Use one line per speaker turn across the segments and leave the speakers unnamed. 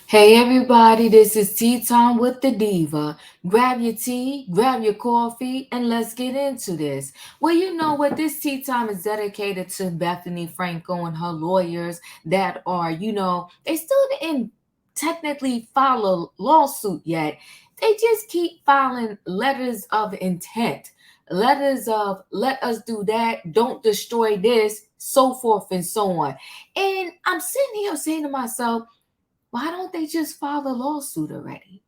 Hey everybody, this is Tea Time with the Diva. Grab your tea, grab your coffee, and let's get into this. Well, you know what? This tea time is dedicated to Bethenny Frankel and her lawyers that are, they still didn't technically file a lawsuit yet. They just keep filing letters of intent, letters of let us do that, don't destroy this, so forth and so on. And I'm sitting here saying to myself, why don't they just file a lawsuit already?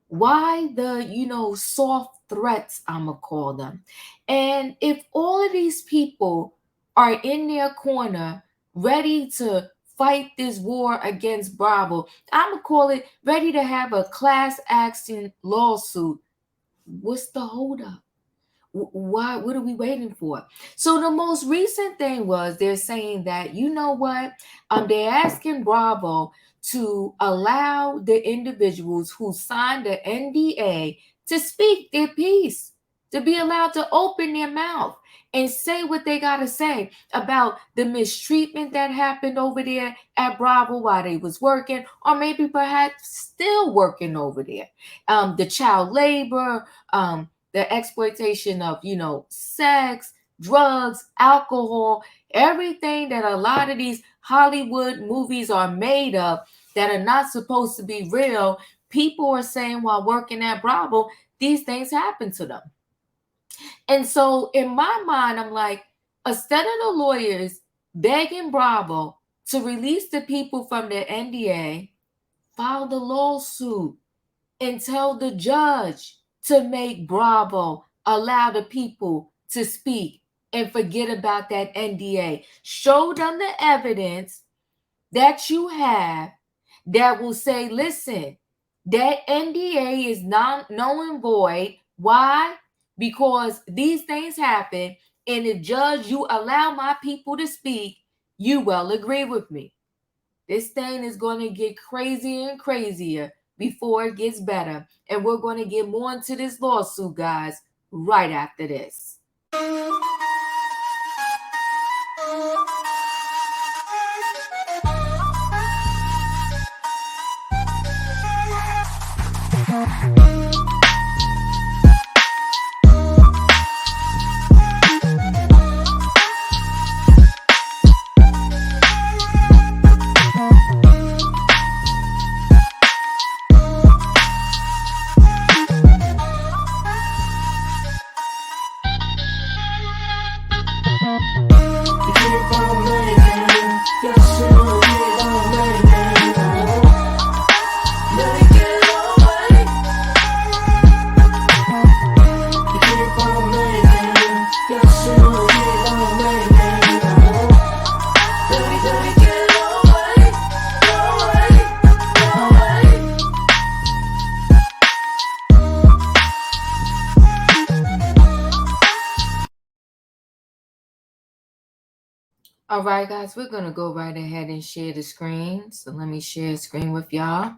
Why the, soft threats, I'm going to call them? And if all of these people are in their corner ready to fight this war against Bravo, I'm going to call it ready to have a class action lawsuit, what's the holdup? Why, what are we waiting for? So the most recent thing was they're saying that, you know what, they're asking Bravo to allow the individuals who signed the NDA to speak their piece, to be allowed to open their mouth and say what they got to say about the mistreatment that happened over there at Bravo while they was working, or maybe perhaps still working over there. The child labor, the exploitation of, sex, drugs, alcohol, everything that a lot of these Hollywood movies are made of that are not supposed to be real. People are saying while working at Bravo, these things happen to them. And so in my mind, I'm like, instead of the lawyers begging Bravo to release the people from their NDA, file the lawsuit and tell the judge to make Bravo allow the people to speak and forget about that NDA. Show them the evidence that you have that will say, listen, that NDA is non null and void. Why? Because these things happen, and the judge, you allow my people to speak, you will agree with me. This thing is going to get crazier and crazier before it gets better. And we're going to get more into this lawsuit, guys, right after this. All right, guys, we're going to go right ahead and share the screen. So let me share a screen with y'all.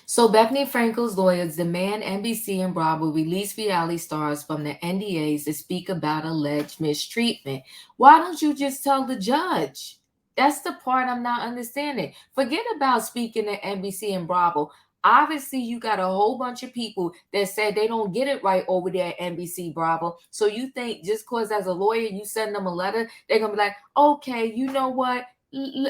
So Bethenny Frankel's lawyers demand NBC and Bravo release reality stars from the NDAs to speak about alleged mistreatment. Why don't you just tell the judge? That's the part I'm not understanding. Forget about speaking to NBC and Bravo. Obviously, you got a whole bunch of people that said they don't get it right over there at NBC Bravo. So you think just because as a lawyer you send them a letter, they're going to be like, okay, you know what?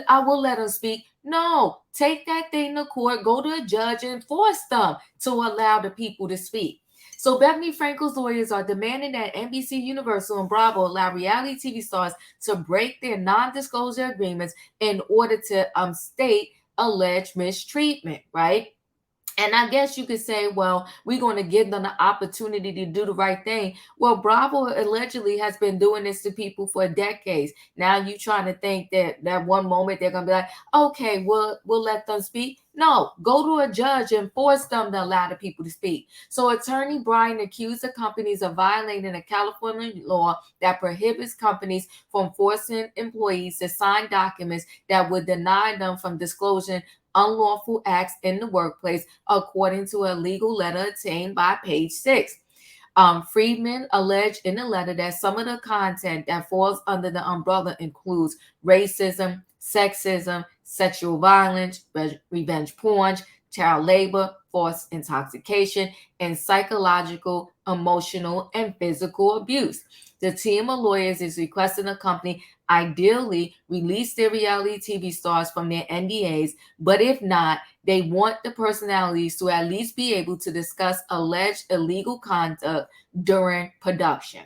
I will let them speak. No, take that thing to court, go to a judge and force them to allow the people to speak. So Bethenny Frankel's lawyers are demanding that NBC Universal and Bravo allow reality TV stars to break their non-disclosure agreements in order to state alleged mistreatment, right? And I guess you could say, well, we're going to give them the opportunity to do the right thing. Well, Bravo allegedly has been doing this to people for decades. Now you trying to think that one moment they're going to be like, okay, we'll let them speak. No, go to a judge and force them to allow the people to speak. So Attorney Bryan accused the companies of violating a California law that prohibits companies from forcing employees to sign documents that would deny them from disclosing unlawful acts in the workplace, according to a legal letter obtained by Page Six. Friedman alleged in the letter that some of the content that falls under the umbrella includes racism, sexism, sexual violence, revenge porn, child labor, forced intoxication, and psychological, emotional, and physical abuse. The team of lawyers is requesting the company ideally release their reality TV stars from their NDAs, but if not, they want the personalities to at least be able to discuss alleged illegal conduct during production.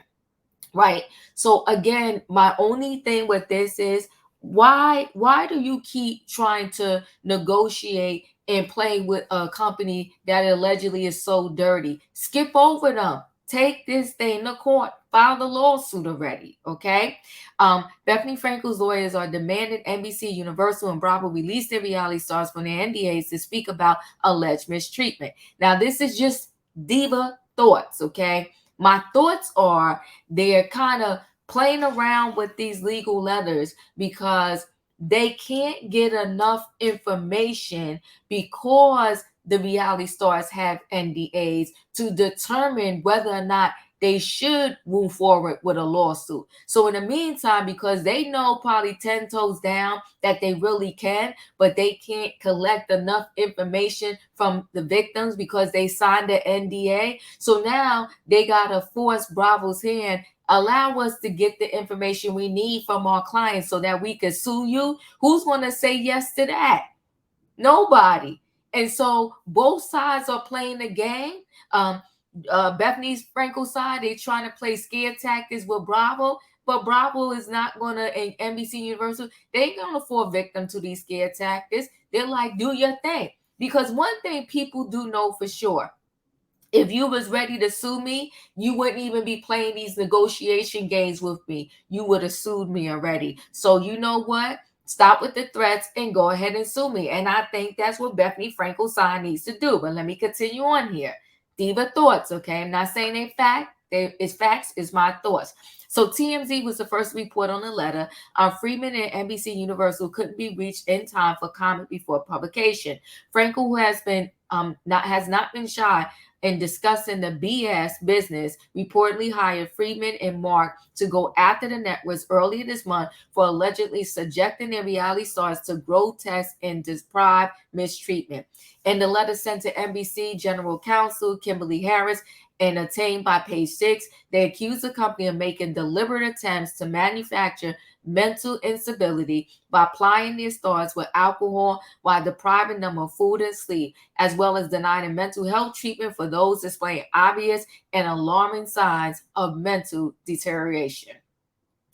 Right. So again, my only thing with this is why do you keep trying to negotiate and play with a company that allegedly is so dirty? Skip over them. Take this thing to court. File the lawsuit already. Okay. Bethenny Frankel's lawyers are demanding NBC, Universal, and Bravo release their reality stars from their NDAs to speak about alleged mistreatment. Now, this is just diva thoughts. Okay. My thoughts are they're kind of playing around with these legal letters because they can't get enough information because the reality stars have NDAs to determine whether or not they should move forward with a lawsuit. So in the meantime, because they know probably 10 toes down that they really can, but they can't collect enough information from the victims because they signed the NDA. So now they got to force Bravo's hand, allow us to get the information we need from our clients so that we can sue you. Who's going to say yes to that? Nobody. And so both sides are playing the game. Bethenny's Frankel side, they trying to play scare tactics with Bravo, but Bravo is not going to, and NBC Universal, they ain't going to fall victim to these scare tactics. They're like, do your thing. Because one thing people do know for sure, if you was ready to sue me, you wouldn't even be playing these negotiation games with me. You would have sued me already. So you know what? Stop with the threats and go ahead and sue me. And I think that's what Bethenny Frankel side needs to do. But let me continue on here. Diva thoughts, okay? I'm not saying they fact. It's facts, it's my thoughts. So TMZ was the first to report on the letter. Freeman and NBC Universal couldn't be reached in time for comment before publication. Frankel, who has not been shy in discussing the BS business, reportedly hired Friedman and Mark to go after the networks earlier this month for allegedly subjecting their reality stars to grotesque and deprived mistreatment. In the letter sent to NBC General Counsel Kimberly Harris and obtained by Page Six, they accused the company of making deliberate attempts to manufacture mental instability by applying their stars with alcohol while depriving them of food and sleep, as well as denying mental health treatment for those displaying obvious and alarming signs of mental deterioration.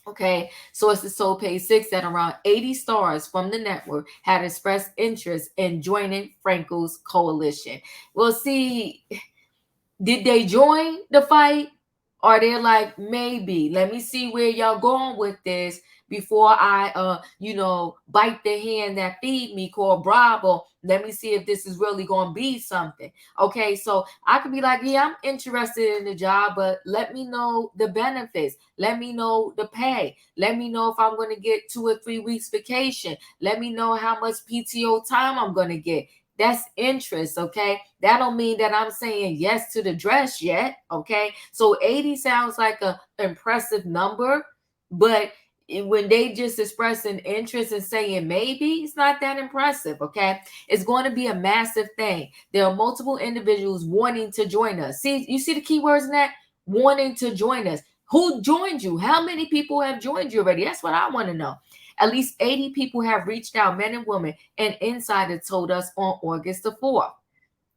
Okay, sources told Page Six that around 80 stars from the network had expressed interest in joining Frankel's coalition. Well, see, did they join the fight? Or they're like, maybe, let me see where y'all going with this before I bite the hand that feed me called Bravo. Let me see if this is really gonna be something. Okay, so I could be like, yeah, I'm interested in the job, but let me know the benefits, let me know the pay, let me know if I'm gonna get 2 or 3 weeks vacation, let me know how much PTO time I'm gonna get. That's interest, okay? That don't mean that I'm saying yes to the dress yet, okay? So 80 sounds like a impressive number, but when they just expressing interest and saying maybe, it's not that impressive, okay? It's going to be a massive thing. There are multiple individuals wanting to join us. See, you see the keywords in that? Wanting to join us. Who joined you? How many people have joined you already? That's what I want to know. At least 80 people have reached out, men and women, and Insider told us on August the 4th.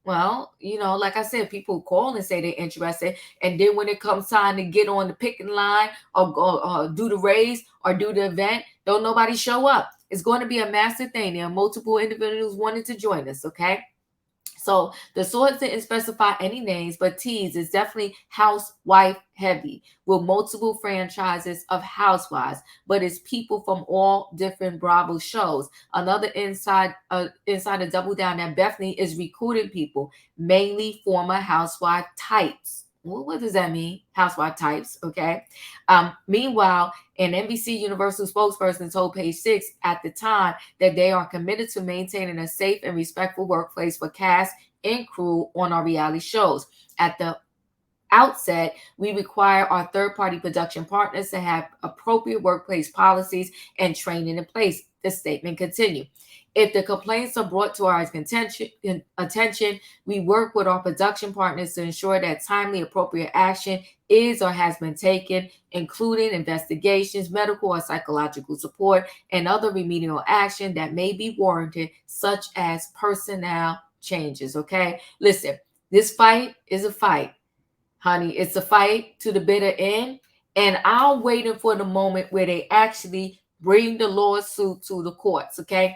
Well, like I said, people call and say they're interested. And then when it comes time to get on the picking line or go do the raise or do the event, don't nobody show up. It's going to be a massive thing. There are multiple individuals wanting to join us, okay? So the source didn't specify any names, but tease is definitely housewife heavy with multiple franchises of housewives, but it's people from all different Bravo shows. Another insider double down that Bethenny is recruiting people, mainly former housewife types. Well, what does that mean? Housewife types, okay? Meanwhile, an NBC Universal spokesperson told Page Six at the time that they are committed to maintaining a safe and respectful workplace for cast and crew on our reality shows. outset, we require our third-party production partners to have appropriate workplace policies and training in place. The statement continued. If the complaints are brought to our attention, we work with our production partners to ensure that timely, appropriate action is or has been taken, including investigations, medical or psychological support, and other remedial action that may be warranted, such as personnel changes. Okay, listen, this fight is a fight, honey. It's a fight to the bitter end, and I'm waiting for the moment where they actually bring the lawsuit to the courts. Okay,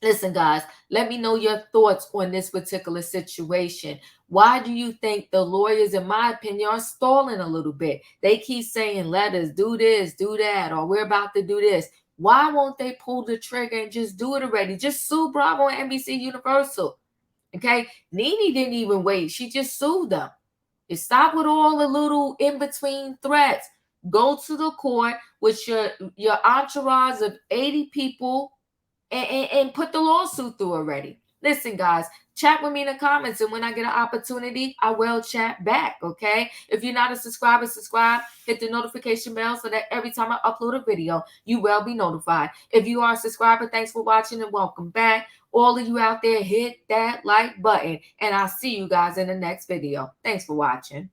listen, guys, let me know your thoughts on this particular situation. Why do you think the lawyers, in my opinion, are stalling a little bit? They keep saying, let us do this, do that, or we're about to do this. Why won't they pull the trigger and just do it already? Just sue Bravo and NBC Universal. Okay, Nene didn't even wait. She just sued them. You stop with all the little in-between threats. Go to the court with your entourage of 80 people and put the lawsuit through already. Listen, guys, chat with me in the comments, and when I get an opportunity, I will chat back, okay? If you're not a subscriber, subscribe, hit the notification bell so that every time I upload a video, you will be notified. If you are a subscriber, thanks for watching and welcome back. All of you out there, hit that like button, and I'll see you guys in the next video. Thanks for watching.